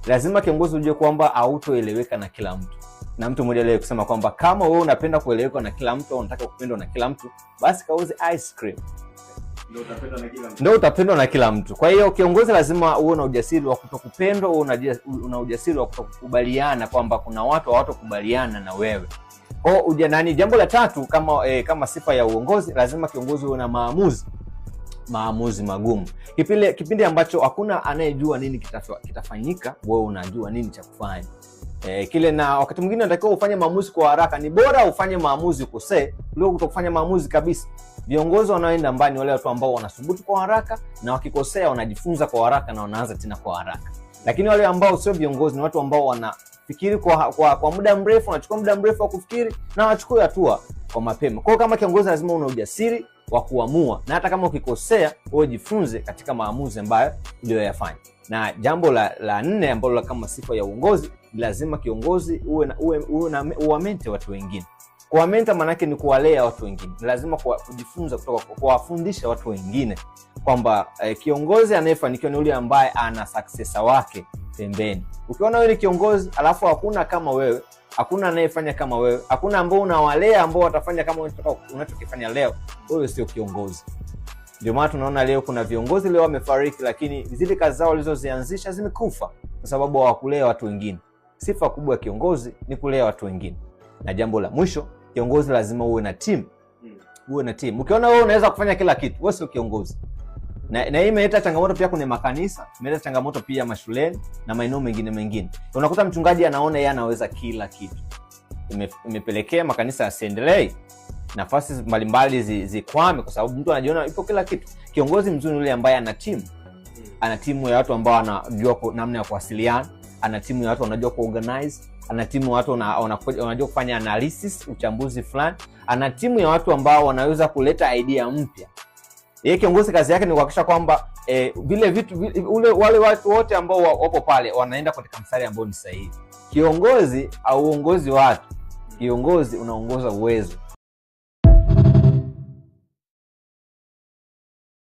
Lazima kiongozi ujue kwamba hautoeleweka na kila mtu. Na mtu mmoja leo kusema kwamba kama wewe unapenda kueleweka na kila mtu au unataka kupendwa na kila mtu, basi kauze ice cream. Ndio utapendwa na kila mtu. Kwa hiyo kiongozi lazima uwe na ujasiri wa kutokupendwa, una ujasiri wa kutokukubaliana kwamba kuna watu hawatokubaliana na wewe. Jambo la tatu kama sifa ya uongozi, lazima kiongozi uwe na maamuzi magumu. Kipindi ambacho hakuna anayejua nini kitafanyika, wewe unajua nini cha kufanya. Na wakati mwingine unatakiwa ufanye maamuzi kwa haraka. Ni bora ufanye maamuzi ukosee kuliko kutokufanya maamuzi kabisa. Viongozi wanaoenda mbali wale watu ambao wanasubutu kwa haraka, na wakikosea wanajifunza kwa haraka na wanaanza tena kwa haraka. Lakini wale ambao sio viongozi ni watu ambao wanafikiri kwa muda mrefu, wanachukua muda mrefu wa kufikiri na wanachukua hatua kwa mapema. Kwa hiyo kama kiongozi lazima una ujasiri wa kuamua, na hata kama ukikosea wewe jifunze katika maamuzi ambayo uliyoyafanya. Na jambo la nne ambalo kama sifa ya uongozi, lazima kiongozi uwamente watu wengine. Kuwamenta maana yake ni kuwalea watu wengine. Lazima kujifunza kutoka kuwafundisha watu wengine kwamba kiongozi anayefanikiwa ni yule ambaye ana successor wake pembeni. Ukiona wewe ni kiongozi alafu hakuna kama wewe, hakuna anayefanya kama wewe, hakuna ambao unawalea ambao watafanya kama unachokifanya leo, wewe sio kiongozi. Ndio maana tunaona leo kuna viongozi leo wamefariki, lakini zile kazi zao walizozianzisha zimekufa kwa sababu hawakulea watu wengine. Sifa kubwa ya kiongozi ni kulea watu wengine. Na jambo la mwisho, kiongozi lazima uwe na team. Uwe na team. Ukiona wewe unaweza kufanya kila kitu, wewe sio kiongozi. Na hii imeleta changamoto pia kwenye makanisa, imeleta changamoto pia mashuleni na maeneo mengine. Unakuta mchungaji anaona yeye anaweza kila kitu. Imepelekea makanisa yasiendelee, nafasi mbalimbali zikwame kwa sababu mtu anajiona yuko kila kitu. Kiongozi mzuri yule ambaye ana team. Ana timu ya watu ambao wanajua namna ya kuwasiliana, ana timu ya watu wanajua kuorganize, ana timu ya watu wanajua kufanya analysis, uchambuzi fulani, ana timu ya watu ambao wanaweza kuleta idea mpya. Yeye kiongozi kazi yake ni kuhakikisha kwamba wale watu wote ambao wapo pale wanaenda katika mstari ambao ni sahihi. Kiongozi au uongozi watu, kiongozi unaongoza uwezo.